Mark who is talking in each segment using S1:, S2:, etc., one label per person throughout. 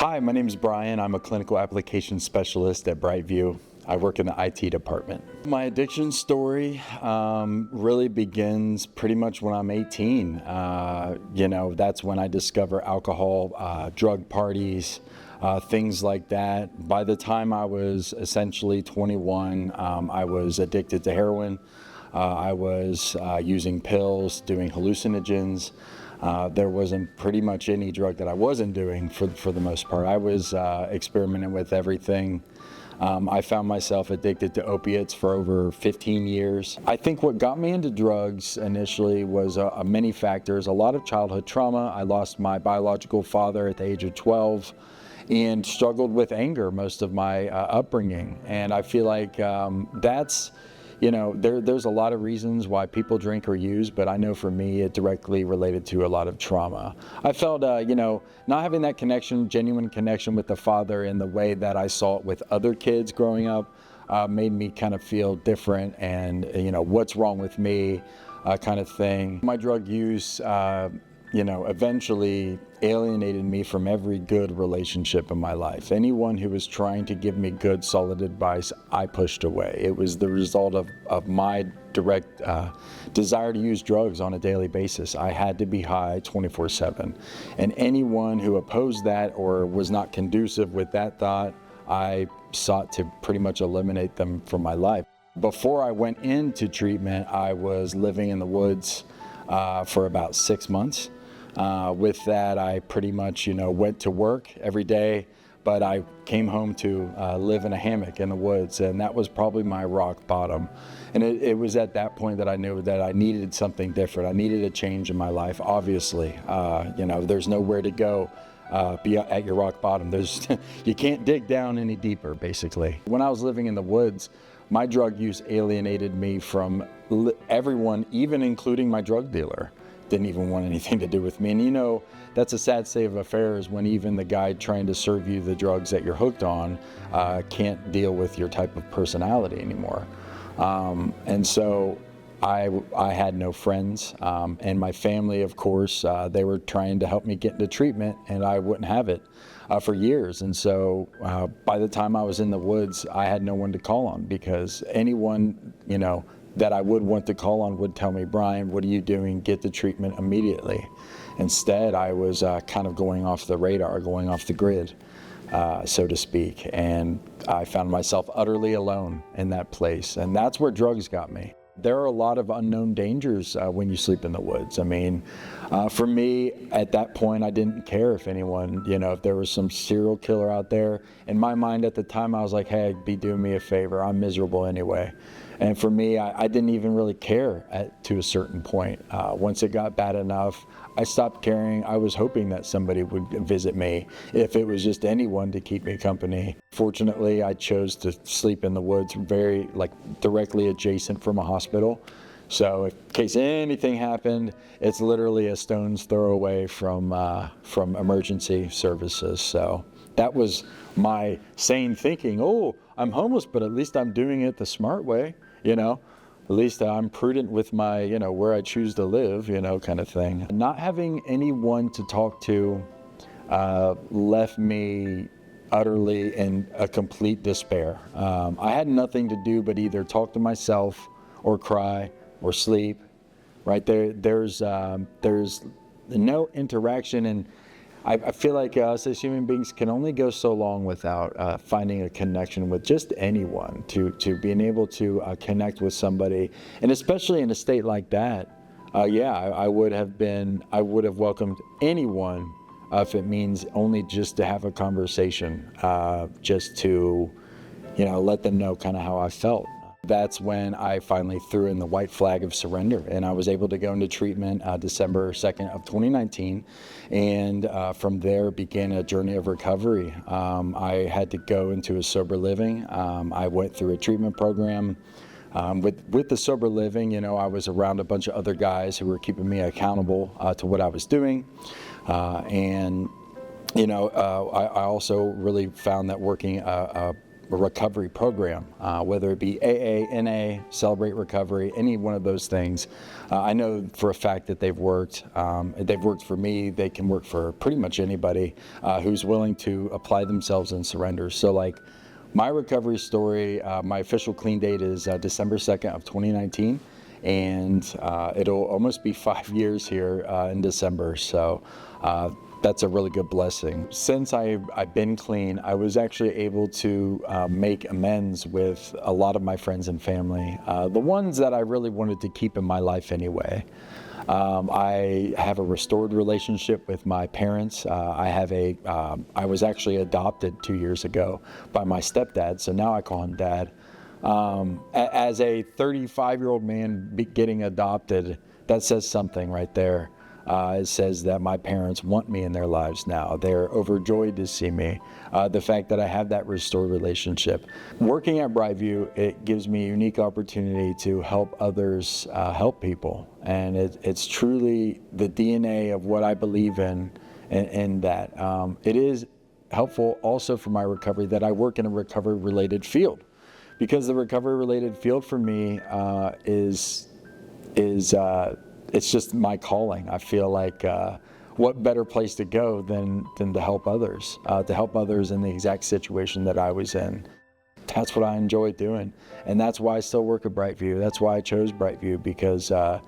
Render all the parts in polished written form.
S1: Hi, my name is Brian. I'm a clinical application specialist at Brightview. I work in the IT department. My addiction story really begins pretty much when I'm 18. That's when I discover alcohol, drug parties, things like that. By the time I was essentially 21, I was addicted to heroin. I was using pills, doing hallucinogens. There wasn't pretty much any drug that I wasn't doing for the most part. I was experimenting with everything. I found myself addicted to opiates for over 15 years. I think what got me into drugs initially was many factors. A lot of childhood trauma. I lost my biological father at the age of 12 and struggled with anger most of my upbringing. And I feel like there's a lot of reasons why people drink or use, but I know for me it directly related to a lot of trauma. I felt, not having that connection, genuine connection with the father in the way that I saw it with other kids growing up, made me kind of feel different and, what's wrong with me, kind of thing. My drug use, eventually alienated me from every good relationship in my life. Anyone who was trying to give me good, solid advice, I pushed away. It was the result of my direct desire to use drugs on a daily basis. I had to be high 24/7. And anyone who opposed that or was not conducive with that thought, I sought to pretty much eliminate them from my life. Before I went into treatment, I was living in the woods for about 6 months. With that, I pretty much, went to work every day, but I came home to live in a hammock in the woods, and that was probably my rock bottom. And it was at that point that I knew that I needed something different. I needed a change in my life, obviously. There's nowhere to go be at your rock bottom. You can't dig down any deeper, basically. When I was living in the woods, my drug use alienated me from everyone, even including my drug dealer. Didn't even want anything to do with me. And that's a sad state of affairs when even the guy trying to serve you the drugs that you're hooked on can't deal with your type of personality anymore. And so I had no friends, and my family, of course, they were trying to help me get into treatment, and I wouldn't have it for years. And so by the time I was in the woods, I had no one to call on, because anyone, that I would want to call on would tell me, Brian, what are you doing? Get the treatment immediately. Instead, I was kind of going off the radar, going off the grid, so to speak. And I found myself utterly alone in that place. And that's where drugs got me. There are a lot of unknown dangers when you sleep in the woods. I mean, for me, at that point, I didn't care if anyone, if there was some serial killer out there. In my mind at the time, I was like, hey, be doing me a favor. I'm miserable anyway. And for me, I didn't even really care to a certain point. Once it got bad enough, I stopped caring. I was hoping that somebody would visit me, if it was just anyone to keep me company. Fortunately, I chose to sleep in the woods very directly adjacent from a hospital. So in case anything happened, it's literally a stone's throw away from emergency services. So that was my sane thinking. Oh, I'm homeless, but at least I'm doing it the smart way. At least I'm prudent with my, where I choose to live, kind of thing. Not having anyone to talk to left me utterly in a complete despair. I had nothing to do but either talk to myself or cry or sleep. Right there, there's no interaction, and I feel like us as human beings can only go so long without finding a connection with just anyone, to being able to connect with somebody. And especially in a state like that, I would have welcomed anyone if it means only just to have a conversation, just to, let them know kind of how I felt. That's when I finally threw in the white flag of surrender, and I was able to go into treatment December 2nd of 2019, and from there began a journey of recovery. I had to go into a sober living. I went through a treatment program. With the sober living, I was around a bunch of other guys who were keeping me accountable to what I was doing, and I also really found that working recovery program, whether it be AA, NA, Celebrate Recovery, any one of those things. I know for a fact that they've worked. They've worked for me. They can work for pretty much anybody who's willing to apply themselves and surrender. So like my recovery story, my official clean date is December 2nd of 2019. And it'll almost be 5 years here in December. So that's a really good blessing. Since I've been clean, I was actually able to make amends with a lot of my friends and family, the ones that I really wanted to keep in my life anyway. I have a restored relationship with my parents. I was actually adopted 2 years ago by my stepdad, so now I call him Dad. As a 35-year-old man getting adopted, that says something right there. It says that my parents want me in their lives now. They're overjoyed to see me. The fact that I have that restored relationship. Working at Brightview, it gives me a unique opportunity to help others help people. And it's truly the DNA of what I believe in that. It is helpful also for my recovery that I work in a recovery-related field. Because the recovery-related field for me it's just my calling. I feel like what better place to go than to help others in the exact situation that I was in. That's what I enjoy doing, and that's why I still work at Brightview. That's why I chose Brightview, because they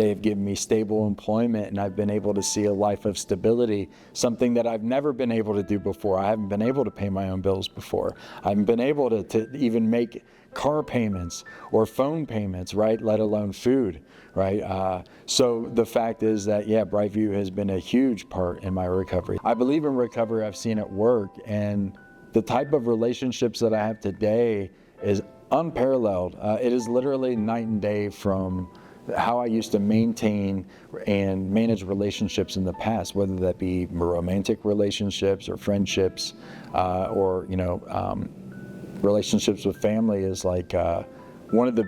S1: have given me stable employment, and I've been able to see a life of stability, something that I've never been able to do before. I haven't been able to pay my own bills before. I haven't been able to even make car payments or phone payments, right? Let alone food, right? So the fact is that, yeah, Brightview has been a huge part in my recovery. I believe in recovery. I've seen it work, and the type of relationships that I have today is unparalleled. It is literally night and day from how I used to maintain and manage relationships in the past, whether that be romantic relationships or friendships, or relationships with family. Is like one of the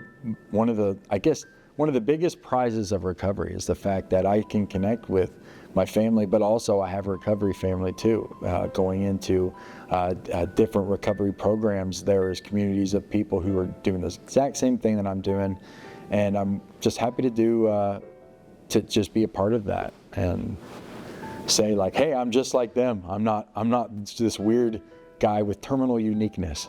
S1: biggest prizes of recovery is the fact that I can connect with my family, but also I have a recovery family too. Going into different recovery programs, there is communities of people who are doing the exact same thing that I'm doing. And I'm just happy to just be a part of that and say like, hey, I'm just like them. I'm not this weird guy with terminal uniqueness.